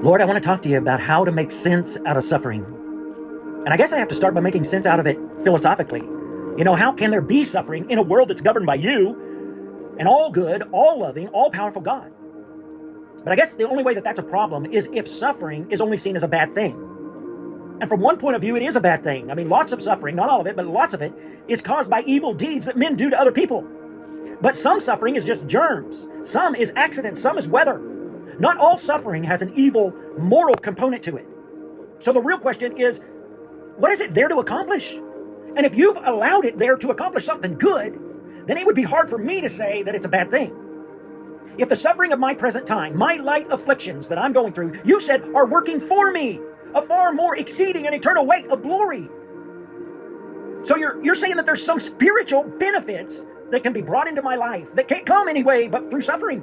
Lord, I want to talk to you about how to make sense out of suffering. And I guess I have to start by making sense out of it philosophically. How can there be suffering in a world that's governed by you, an all good, all loving, all powerful God? But I guess the only way that that's a problem is if suffering is only seen as a bad thing. And from one point of view, it is a bad thing. I mean, lots of suffering, not all of it, but lots of it is caused by evil deeds that men do to other people. But some suffering is just germs. Some is accidents. Some is weather. Not all suffering has an evil, moral component to it. So the real question is, what is it there to accomplish? And if you've allowed it there to accomplish something good, then it would be hard for me to say that it's a bad thing. If the suffering of my present time, my light afflictions that I'm going through, you said are working for me, a far more exceeding and eternal weight of glory. So you're saying that there's some spiritual benefits that can be brought into my life that can't come anyway but through suffering.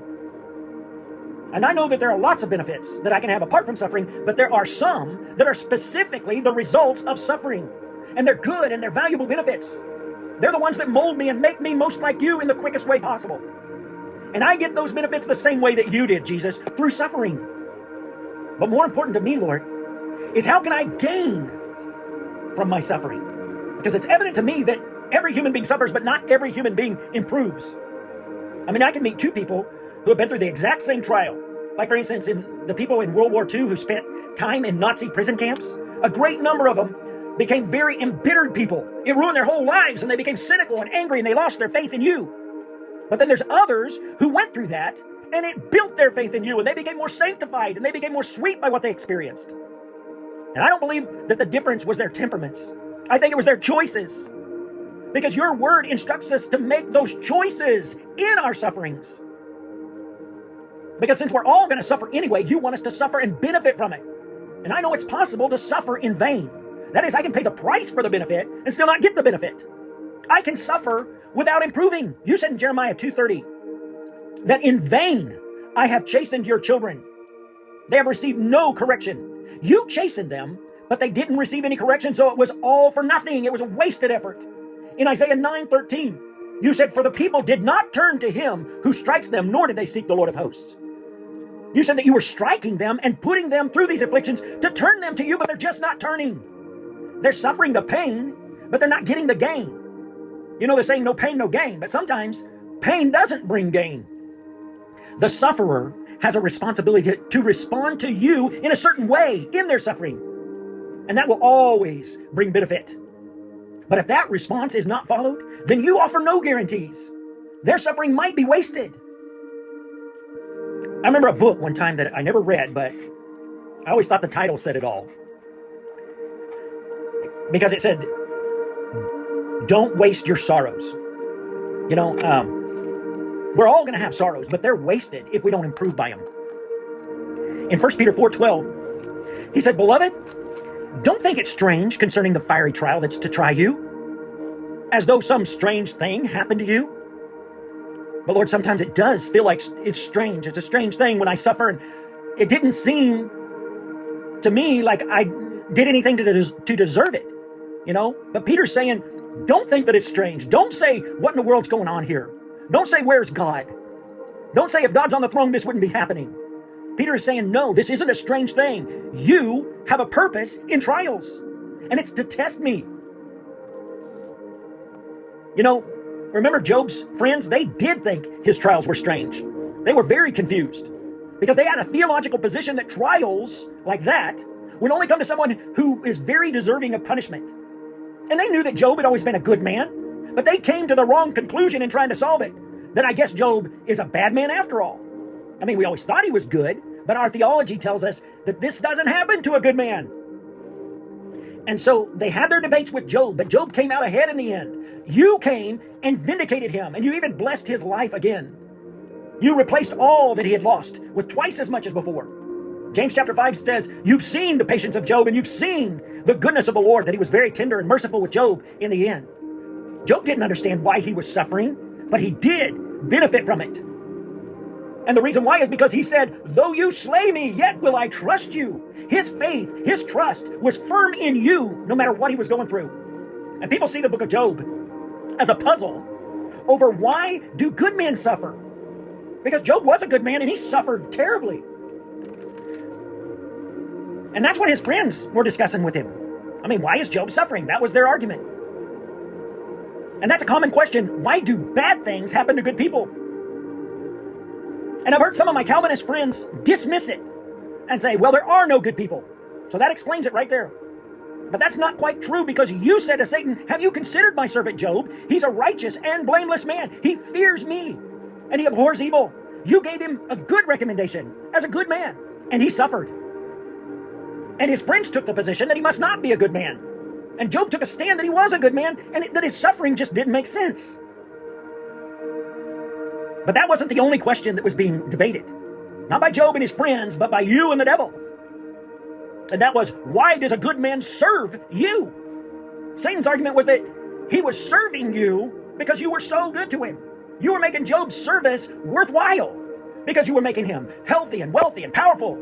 And I know that there are lots of benefits that I can have apart from suffering, but there are some that are specifically the results of suffering. And they're good and they're valuable benefits. They're the ones that mold me and make me most like you in the quickest way possible. And I get those benefits the same way that you did, Jesus, through suffering. But more important to me, Lord, is how can I gain from my suffering? Because it's evident to me that every human being suffers, but not every human being improves. I mean, I can meet two people who have been through the exact same trial. Like, for instance, the people in World War II who spent time in Nazi prison camps, a great number of them became very embittered people. It ruined their whole lives, and they became cynical and angry, and they lost their faith in you. But then there's others who went through that, and it built their faith in you, and they became more sanctified, and they became more sweet by what they experienced. And I don't believe that the difference was their temperaments. I think it was their choices. Because your word instructs us to make those choices in our sufferings. Because since we're all going to suffer anyway, you want us to suffer and benefit from it. And I know it's possible to suffer in vain. That is, I can pay the price for the benefit and still not get the benefit. I can suffer without improving. You said in Jeremiah 2:30 that in vain I have chastened your children. They have received no correction. You chastened them, but they didn't receive any correction, so it was all for nothing. It was a wasted effort. In Isaiah 9:13, you said, for the people did not turn to him who strikes them, nor did they seek the Lord of hosts. You said that you were striking them and putting them through these afflictions to turn them to you, but they're just not turning. They're suffering the pain, but they're not getting the gain. You know the saying, no pain, no gain, but sometimes pain doesn't bring gain. The sufferer has a responsibility to respond to you in a certain way in their suffering, and that will always bring benefit. But if that response is not followed, then you offer no guarantees. Their suffering might be wasted. I remember a book one time that I never read, but I always thought the title said it all. Because it said, don't waste your sorrows. We're all going to have sorrows, but they're wasted if we don't improve by them. In 1 Peter 4:12, he said, beloved, don't think it strange concerning the fiery trial that's to try you, as though some strange thing happened to you. But Lord, sometimes it does feel like it's strange. It's a strange thing when I suffer, and it didn't seem to me like I did anything to deserve it, But Peter's saying, don't think that it's strange. Don't say, what in the world's going on here? Don't say, where's God? Don't say, if God's on the throne, this wouldn't be happening. Peter is saying, no, this isn't a strange thing. You have a purpose in trials, and it's to test me. Remember Job's friends? They did think his trials were strange. They were very confused because they had a theological position that trials like that would only come to someone who is very deserving of punishment. And they knew that Job had always been a good man, but they came to the wrong conclusion in trying to solve it. That I guess Job is a bad man after all. I mean, we always thought he was good, but our theology tells us that this doesn't happen to a good man. And so they had their debates with Job, but Job came out ahead in the end. You came and vindicated him, and you even blessed his life again. You replaced all that he had lost with twice as much as before. James chapter 5 says, you've seen the patience of Job, and you've seen the goodness of the Lord, that he was very tender and merciful with Job in the end. Job didn't understand why he was suffering, but he did benefit from it. And the reason why is because he said, though you slay me, yet will I trust you. His faith, his trust was firm in you, no matter what he was going through. And people see the book of Job as a puzzle over why do good men suffer? Because Job was a good man and he suffered terribly. And that's what his friends were discussing with him. I mean, why is Job suffering? That was their argument. And that's a common question. Why do bad things happen to good people? And I've heard some of my Calvinist friends dismiss it and say, well, there are no good people. So that explains it right there. But that's not quite true, because you said to Satan, have you considered my servant Job? He's a righteous and blameless man. He fears me and he abhors evil. You gave him a good recommendation as a good man, and he suffered. And his friends took the position that he must not be a good man. And Job took a stand that he was a good man, and that his suffering just didn't make sense. But that wasn't the only question that was being debated. Not by Job and his friends, but by you and the devil. And that was, why does a good man serve you? Satan's argument was that he was serving you because you were so good to him. You were making Job's service worthwhile because you were making him healthy and wealthy and powerful.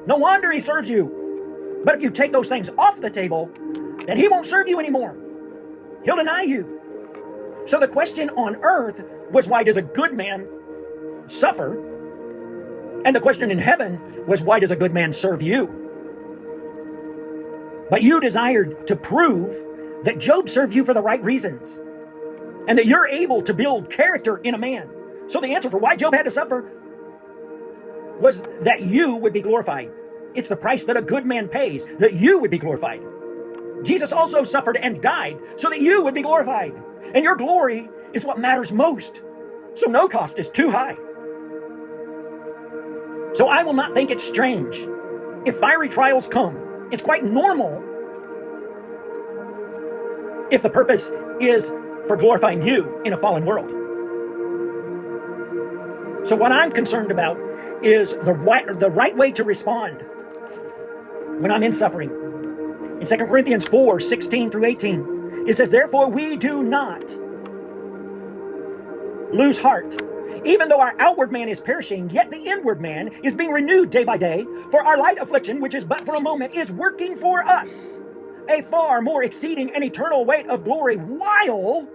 No wonder he serves you. But if you take those things off the table, then he won't serve you anymore. He'll deny you. So the question on earth was, why does a good man suffer? And the question in heaven was, why does a good man serve you? But you desired to prove that Job served you for the right reasons, and that you're able to build character in a man. So the answer for why Job had to suffer was that you would be glorified. It's the price that a good man pays, that you would be glorified. Jesus also suffered and died so that you would be glorified. And your glory is what matters most. So no cost is too high. So I will not think it's strange if fiery trials come. It's quite normal if the purpose is for glorifying you in a fallen world. So what I'm concerned about is the right way to respond when I'm in suffering. In 2 Corinthians 4, 16 through 18, it says, therefore we do not lose heart. Even though our outward man is perishing, yet the inward man is being renewed day by day. For our light affliction, which is but for a moment, is working for us a far more exceeding and eternal weight of glory, while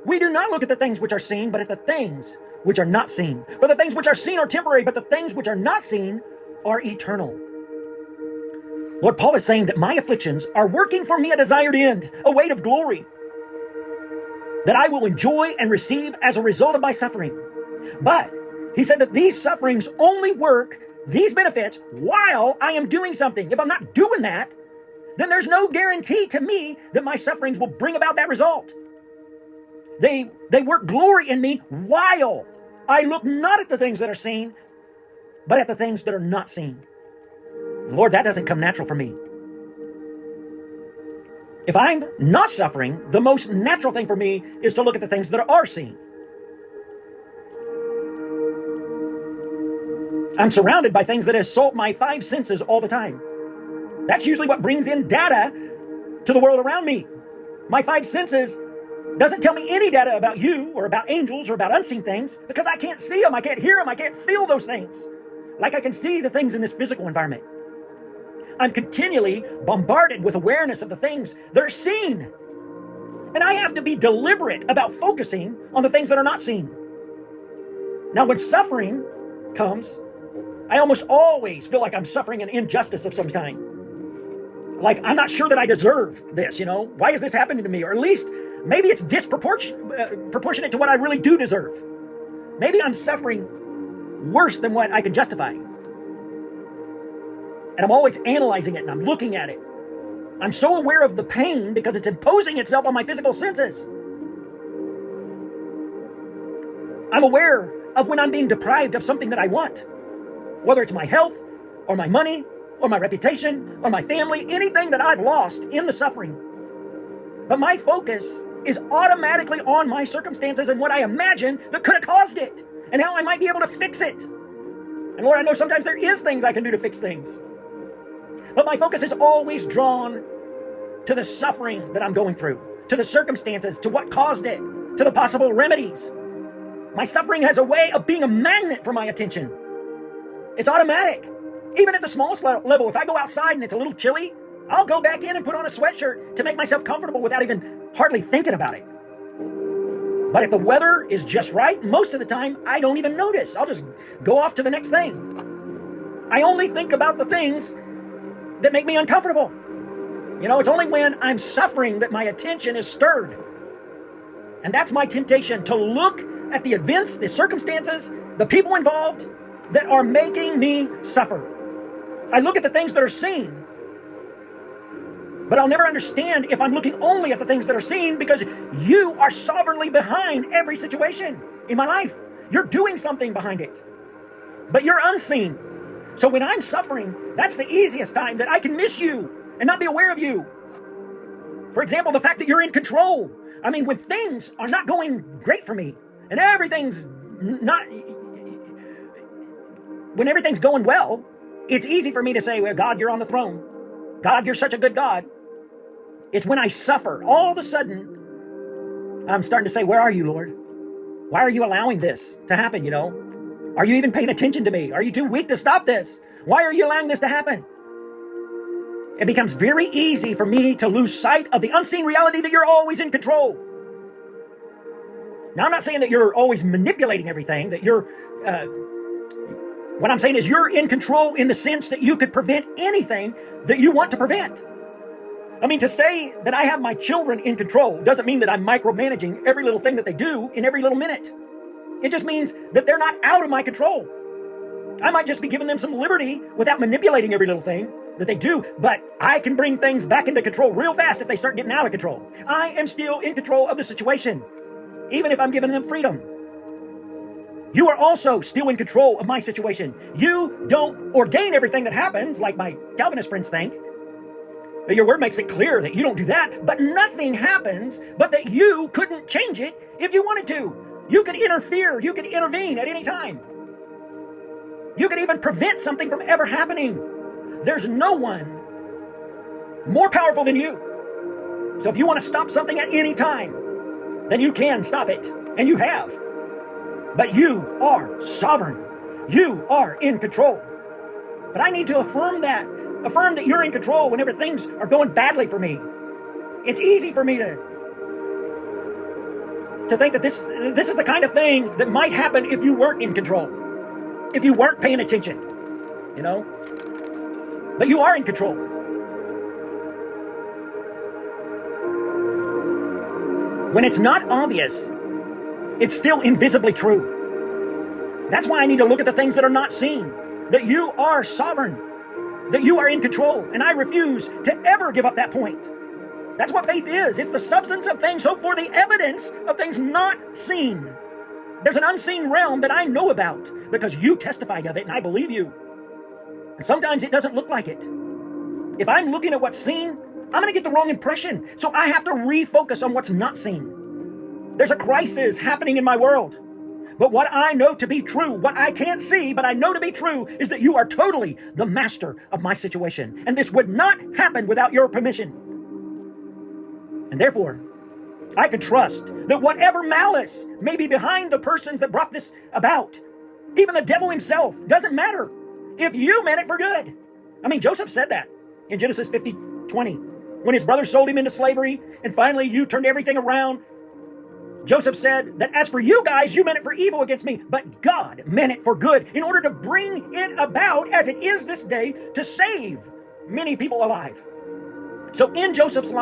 we do not look at the things which are seen, but at the things which are not seen. For the things which are seen are temporary, but the things which are not seen are eternal. Lord Paul is saying that my afflictions are working for me a desired end, a weight of glory that I will enjoy and receive as a result of my suffering. But he said that these sufferings only work, these benefits, while I am doing something. If I'm not doing that, then there's no guarantee to me that my sufferings will bring about that result. They work glory in me while I look not at the things that are seen, but at the things that are not seen. Lord, that doesn't come natural for me. If I'm not suffering, the most natural thing for me is to look at the things that are seen. I'm surrounded by things that assault my five senses all the time. That's usually what brings in data to the world around me. My five senses doesn't tell me any data about you or about angels or about unseen things, because I can't see them, I can't hear them, I can't feel those things like I can see the things in this physical environment. I'm continually bombarded with awareness of the things that are seen. And I have to be deliberate about focusing on the things that are not seen. Now, when suffering comes, I almost always feel like I'm suffering an injustice of some kind. Like, I'm not sure that I deserve this, Why is this happening to me? Or at least, maybe it's proportionate to what I really do deserve. Maybe I'm suffering worse than what I can justify. And I'm always analyzing it and I'm looking at it. I'm so aware of the pain because it's imposing itself on my physical senses. I'm aware of when I'm being deprived of something that I want, whether it's my health or my money or my reputation or my family, anything that I've lost in the suffering. But my focus is automatically on my circumstances and what I imagine that could have caused it and how I might be able to fix it. And Lord, I know sometimes there is things I can do to fix things. But my focus is always drawn to the suffering that I'm going through, to the circumstances, to what caused it, to the possible remedies. My suffering has a way of being a magnet for my attention. It's automatic. Even at the smallest level, if I go outside and it's a little chilly, I'll go back in and put on a sweatshirt to make myself comfortable without even hardly thinking about it. But if the weather is just right, most of the time, I don't even notice. I'll just go off to the next thing. I only think about the things that make me uncomfortable. It's only when I'm suffering that my attention is stirred. And that's my temptation, to look at the events, the circumstances, the people involved that are making me suffer. I look at the things that are seen, but I'll never understand if I'm looking only at the things that are seen, because you are sovereignly behind every situation in my life. You're doing something behind it, but you're unseen. So when I'm suffering, that's the easiest time that I can miss you and not be aware of you. For example, the fact that you're in control. I mean, when things are not going great for me and when everything's going well, it's easy for me to say, well, God, you're on the throne. God, you're such a good God. It's when I suffer, all of a sudden, I'm starting to say, where are you, Lord? Why are you allowing this to happen, Are you even paying attention to me? Are you too weak to stop this? Why are you allowing this to happen? It becomes very easy for me to lose sight of the unseen reality that you're always in control. Now, I'm not saying that you're always manipulating everything, that what I'm saying is you're in control in the sense that you could prevent anything that you want to prevent. I mean, to say that I have my children in control doesn't mean that I'm micromanaging every little thing that they do in every little minute. It just means that they're not out of my control. I might just be giving them some liberty without manipulating every little thing that they do, but I can bring things back into control real fast if they start getting out of control. I am still in control of the situation, even if I'm giving them freedom. You are also still in control of my situation. You don't ordain everything that happens, like my Calvinist friends think. Your word makes it clear that you don't do that, but nothing happens but that you couldn't change it if you wanted to. You could interfere. You could intervene at any time. You could even prevent something from ever happening. There's no one more powerful than you. So if you want to stop something at any time, then you can stop it, and you have. But you are sovereign. You are in control. But I need to affirm that. Affirm that you're in control whenever things are going badly for me. It's easy for me to think that this is the kind of thing that might happen if you weren't in control, if you weren't paying attention, But you are in control. When it's not obvious, it's still invisibly true. That's why I need to look at the things that are not seen, that you are sovereign, that you are in control, and I refuse to ever give up that point. That's what faith is. It's the substance of things hoped for, the evidence of things not seen. There's an unseen realm that I know about because you testified of it, and I believe you. And sometimes it doesn't look like it. If I'm looking at what's seen, I'm going to get the wrong impression. So I have to refocus on what's not seen. There's a crisis happening in my world. But what I know to be true, what I can't see, but I know to be true, is that you are totally the master of my situation. And this would not happen without your permission. And therefore, I can trust that whatever malice may be behind the persons that brought this about, even the devil himself, doesn't matter if you meant it for good. I mean, Joseph said that in Genesis 50:20. When his brothers sold him into slavery, and finally you turned everything around, Joseph said that as for you guys, you meant it for evil against me, but God meant it for good in order to bring it about as it is this day to save many people alive. So in Joseph's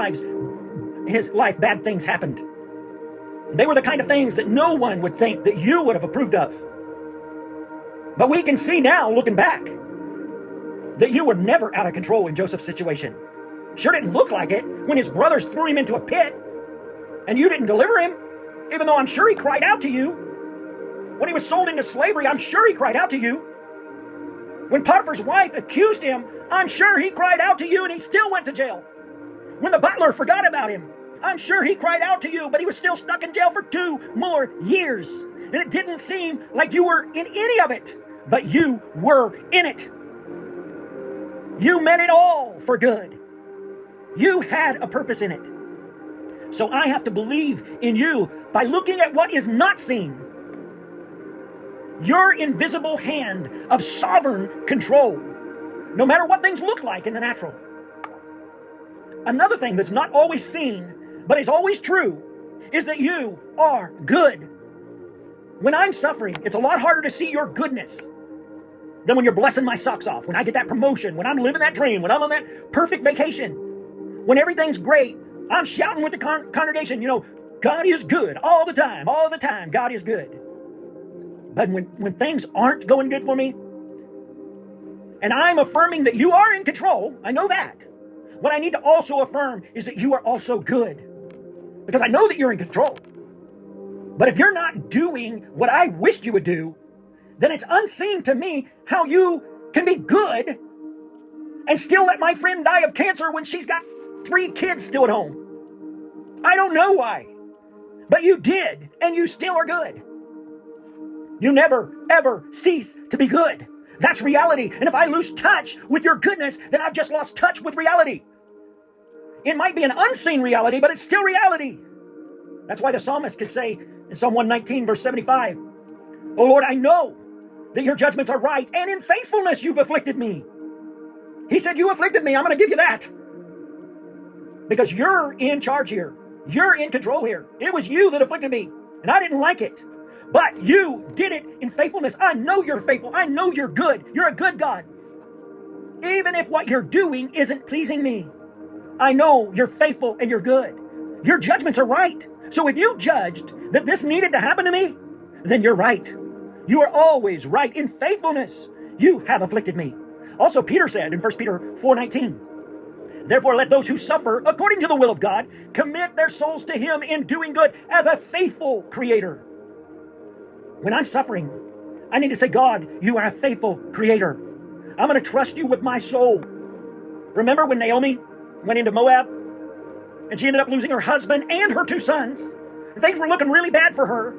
his life, bad things happened. They were the kind of things that no one would think that you would have approved of. But we can see now, looking back, that you were never out of control in Joseph's situation. Sure didn't look like it when his brothers threw him into a pit and you didn't deliver him, even though I'm sure he cried out to you. When he was sold into slavery, I'm sure he cried out to you. When Potiphar's wife accused him, I'm sure he cried out to you and he still went to jail. When the butler forgot about him, I'm sure he cried out to you, but he was still stuck in jail for 2 more years. And it didn't seem like you were in any of it, but you were in it. You meant it all for good. You had a purpose in it. So I have to believe in you by looking at what is not seen. Your invisible hand of sovereign control, no matter what things look like in the natural. Another thing that's not always seen, but is always true, is that you are good. When I'm suffering, it's a lot harder to see your goodness. Then when you're blessing my socks off, when I get that promotion, when I'm living that dream, when I'm on that perfect vacation, when everything's great, I'm shouting with the congregation, God is good all the time, God is good. But when things aren't going good for me, and I'm affirming that you are in control, I know that. What I need to also affirm is that you are also good. Because I know that you're in control. But if you're not doing what I wished you would do, then it's unseen to me how you can be good and still let my friend die of cancer when she's got 3 kids still at home. I don't know why. But you did, and you still are good. You never, ever cease to be good. That's reality. And if I lose touch with your goodness, then I've just lost touch with reality. It might be an unseen reality, but it's still reality. That's why the psalmist could say in Psalm 119, verse 75, "Oh Lord, I know that your judgments are right, and in faithfulness you've afflicted me." He said, you afflicted me. I'm going to give you that. Because you're in charge here. You're in control here. It was you that afflicted me, and I didn't like it. But you did it in faithfulness. I know you're faithful. I know you're good. You're a good God. Even if what you're doing isn't pleasing me, I know you're faithful and you're good. Your judgments are right. So if you judged that this needed to happen to me, then you're right. You are always right. In faithfulness, you have afflicted me. Also, Peter said in 1 Peter 4:19, "Therefore let those who suffer according to the will of God commit their souls to Him in doing good as a faithful Creator." When I'm suffering, I need to say, God, you are a faithful Creator. I'm going to trust you with my soul. Remember when Naomi went into Moab and she ended up losing her husband and her 2 sons? And things were looking really bad for her.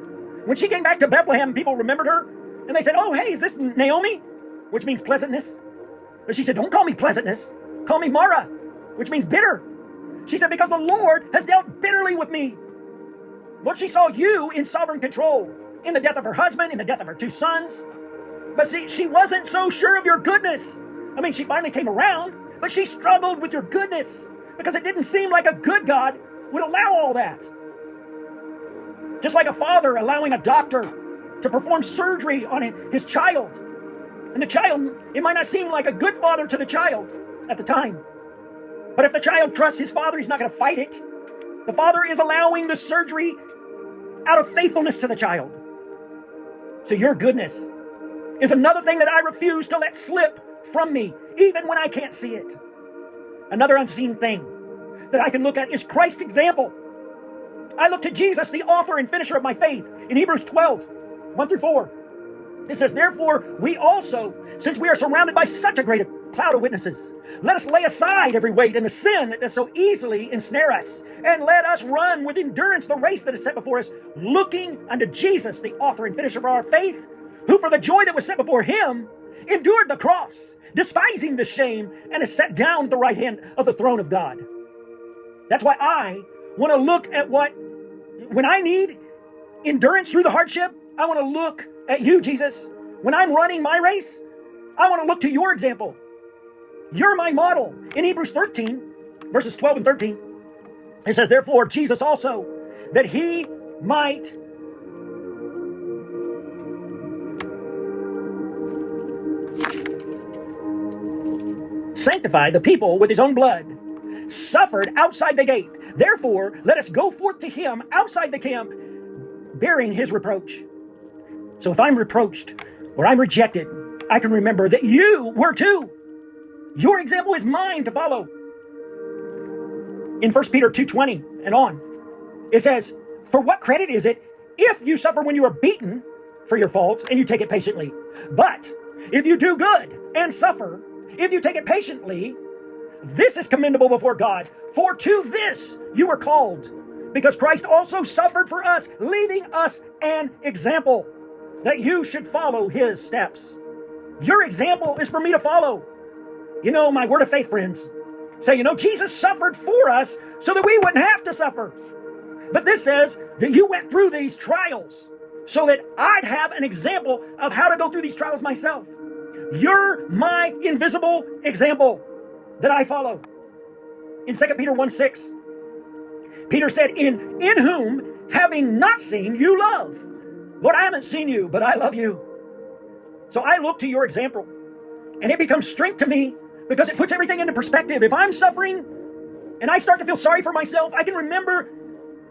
When she came back to Bethlehem, people remembered her and they said, "Oh, hey, is this Naomi?" Which means pleasantness. But she said, "Don't call me pleasantness. Call me Mara," which means bitter. She said, "Because the Lord has dealt bitterly with me." Lord, she saw you in sovereign control in the death of her husband, in the death of her 2 sons. But see, she wasn't so sure of your goodness. I mean, she finally came around, but she struggled with your goodness because it didn't seem like a good God would allow all that. Just like a father allowing a doctor to perform surgery on his child. And the child, it might not seem like a good father to the child at the time. But if the child trusts his father, he's not going to fight it. The father is allowing the surgery out of faithfulness to the child. So your goodness is another thing that I refuse to let slip from me, even when I can't see it. Another unseen thing that I can look at is Christ's example. I look to Jesus, the author and finisher of my faith, in Hebrews 12, 1-4. It says, "Therefore we also, since we are surrounded by such a great cloud of witnesses, let us lay aside every weight and the sin that does so easily ensnare us, and let us run with endurance the race that is set before us, looking unto Jesus, the author and finisher of our faith, who for the joy that was set before him endured the cross, despising the shame, and is set down at the right hand of the throne of God." That's why I want to look at when I need endurance through the hardship, I want to look at you, Jesus. When I'm running my race, I want to look to your example. You're my model. In Hebrews 13, verses 12 and 13, it says, "Therefore Jesus also, that he might sanctify the people with his own blood, suffered outside the gate. Therefore let us go forth to him outside the camp, bearing his reproach." So if I'm reproached or I'm rejected, I can remember that you were too. Your example is mine to follow. In 1 Peter 2:20 and on, it says, "For what credit is it if you suffer when you are beaten for your faults and you take it patiently? But if you do good and suffer, if you take it patiently, this is commendable before God. For to this you were called, because Christ also suffered for us, leaving us an example, that you should follow his steps." Your example is for me to follow. My word of faith friends say, Jesus suffered for us so that we wouldn't have to suffer. But this says that you went through these trials so that I'd have an example of how to go through these trials myself. You're my invisible example that I follow. In 2 Peter 1:6, Peter said, in whom, having not seen, you love. Lord, I haven't seen you, but I love you. So I look to your example. And it becomes strength to me because it puts everything into perspective. If I'm suffering and I start to feel sorry for myself, I can remember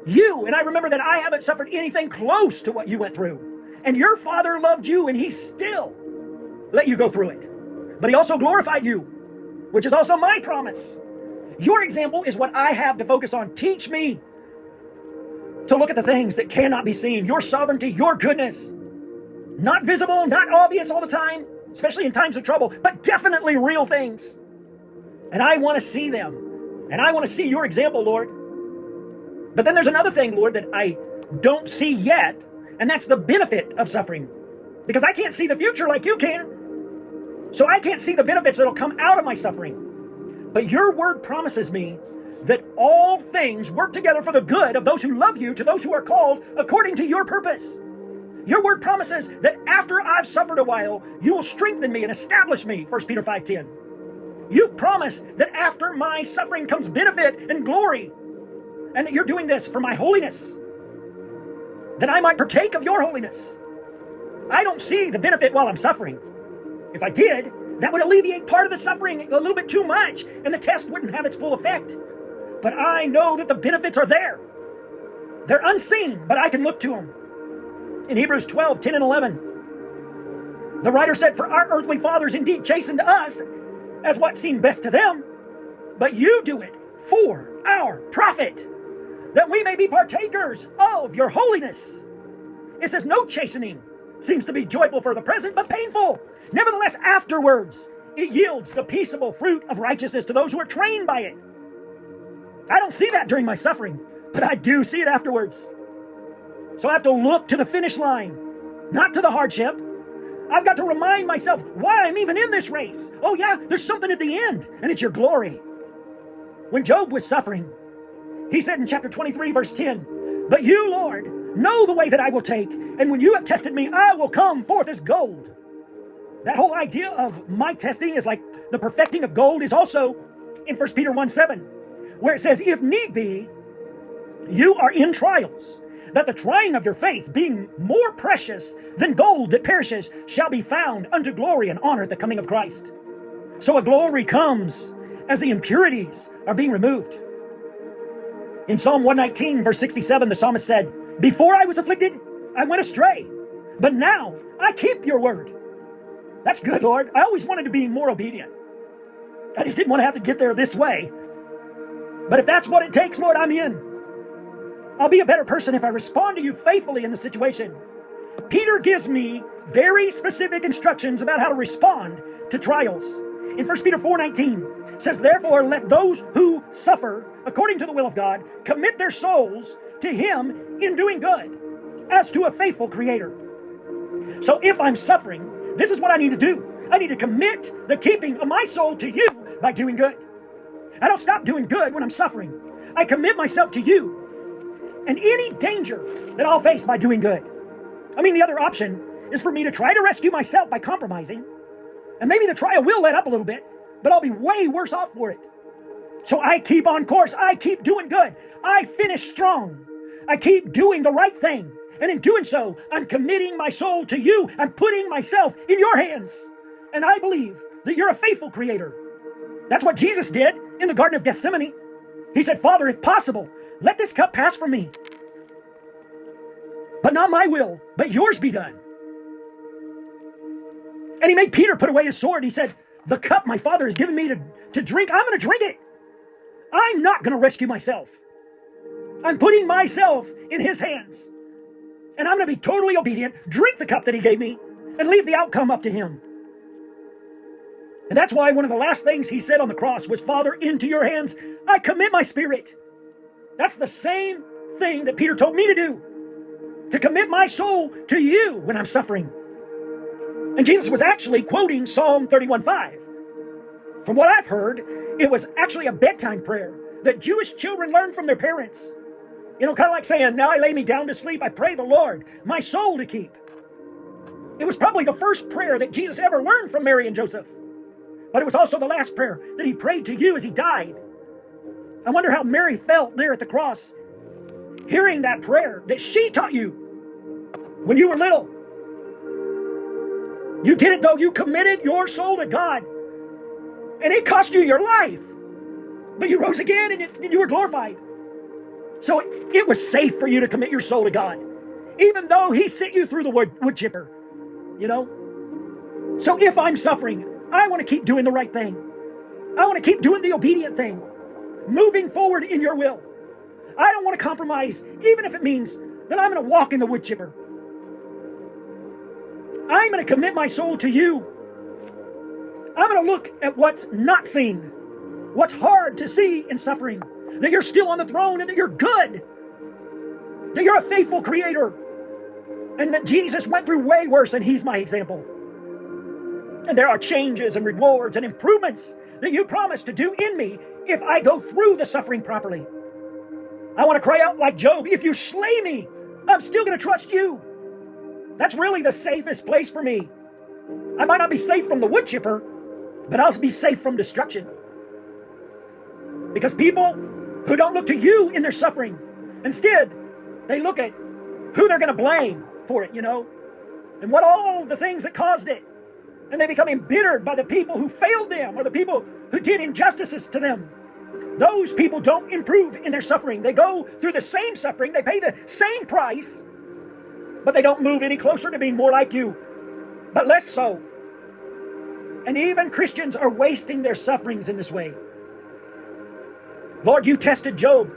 you, and I remember that I haven't suffered anything close to what you went through. And your Father loved you, and He still let you go through it. But He also glorified you, which is also my promise. Your example is what I have to focus on. Teach me to look at the things that cannot be seen. Your sovereignty, your goodness. Not visible, not obvious all the time, especially in times of trouble, but definitely real things. And I want to see them. And I want to see your example, Lord. But then there's another thing, Lord, that I don't see yet, and that's the benefit of suffering. Because I can't see the future like you can. So I can't see the benefits that'll come out of my suffering. But your word promises me that all things work together for the good of those who love you, to those who are called according to your purpose. Your word promises that after I've suffered a while, you will strengthen me and establish me, 1 Peter 5:10. You've promised that after my suffering comes benefit and glory, and that you're doing this for my holiness, that I might partake of your holiness. I don't see the benefit while I'm suffering. If I did, that would alleviate part of the suffering a little bit too much, and the test wouldn't have its full effect. But I know that the benefits are there. They're unseen, but I can look to them. In Hebrews 12:10 and 11, the writer said, "For our earthly fathers indeed chastened us as what seemed best to them, but you do it for our profit, that we may be partakers of your holiness." It says no chastening seems to be joyful for the present, but painful. Nevertheless, afterwards, it yields the peaceable fruit of righteousness to those who are trained by it. I don't see that during my suffering, but I do see it afterwards. So I have to look to the finish line, not to the hardship. I've got to remind myself why I'm even in this race. Oh yeah, there's something at the end, and it's your glory. When Job was suffering, he said in chapter 23, verse 10, "But you, Lord, know the way that I will take, and when you have tested me, I will come forth as gold." That whole idea of my testing is like the perfecting of gold is also in 1 Peter 1:7, where it says, "If need be, you are in trials, that the trying of your faith, being more precious than gold that perishes, shall be found unto glory and honor at the coming of Christ." So a glory comes as the impurities are being removed. In Psalm 119, verse 67, the psalmist said, "Before I was afflicted, I went astray, but now I keep your word." That's good, Lord. I always wanted to be more obedient. I just didn't want to have to get there this way. But if that's what it takes, Lord, I'm in. I'll be a better person if I respond to you faithfully in the situation. Peter gives me very specific instructions about how to respond to trials. In 1 Peter 4:19, it says, "Therefore let those who suffer according to the will of God commit their souls to Him in doing good, as to a faithful Creator." So if I'm suffering, this is what I need to do. I need to commit the keeping of my soul to you by doing good. I don't stop doing good when I'm suffering. I commit myself to you and any danger that I'll face by doing good. I mean, the other option is for me to try to rescue myself by compromising, and maybe the trial will let up a little bit, but I'll be way worse off for it. So I keep on course. I keep doing good. I finish strong. I keep doing the right thing. And in doing so, I'm committing my soul to you. I'm putting myself in your hands. And I believe that you're a faithful Creator. That's what Jesus did in the Garden of Gethsemane. He said, "Father, if possible, let this cup pass from me. But not my will, but yours be done." And He made Peter put away his sword. He said, "The cup my Father has given me to drink, I'm going to drink it. I'm not going to rescue myself. I'm putting myself in His hands. And I'm going to be totally obedient, drink the cup that He gave me, and leave the outcome up to Him." And that's why one of the last things He said on the cross was, "Father, into your hands I commit my spirit." That's the same thing that Peter told me to do, to commit my soul to you when I'm suffering. And Jesus was actually quoting Psalm 31:5. From what I've heard, it was actually a bedtime prayer that Jewish children learned from their parents. You know, kind of like saying, "Now I lay me down to sleep, I pray the Lord my soul to keep." It was probably the first prayer that Jesus ever learned from Mary and Joseph. But it was also the last prayer that He prayed to you as He died. I wonder how Mary felt there at the cross, hearing that prayer that she taught you when you were little. You did it though. You committed your soul to God. And it cost you your life. But you rose again and you were glorified. So it was safe for you to commit your soul to God. Even though He sent you through the wood chipper. You know? So if I'm suffering, I want to keep doing the right thing. I want to keep doing the obedient thing. Moving forward in your will. I don't want to compromise, even if it means that I'm going to walk in the wood chipper. I'm going to commit my soul to you. I'm going to look at what's not seen, what's hard to see in suffering, that you're still on the throne and that you're good, that you're a faithful creator, and that Jesus went through way worse and He's my example. And there are changes and rewards and improvements that you promise to do in me if I go through the suffering properly. I want to cry out like Job, if you slay me, I'm still going to trust you. That's really the safest place for me. I might not be safe from the wood chipper, but I'll be safe from destruction. Because people who don't look to you in their suffering, instead, they look at who they're going to blame for it, and what all the things that caused it. And they become embittered by the people who failed them or the people who did injustices to them. Those people don't improve in their suffering. They go through the same suffering. They pay the same price, but they don't move any closer to being more like you, but less so. And even Christians are wasting their sufferings in this way. Lord, you tested Job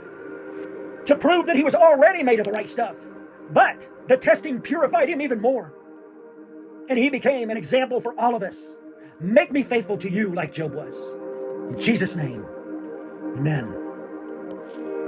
to prove that he was already made of the right stuff, but the testing purified him even more. And he became an example for all of us. Make me faithful to you like Job was. In Jesus' name, amen.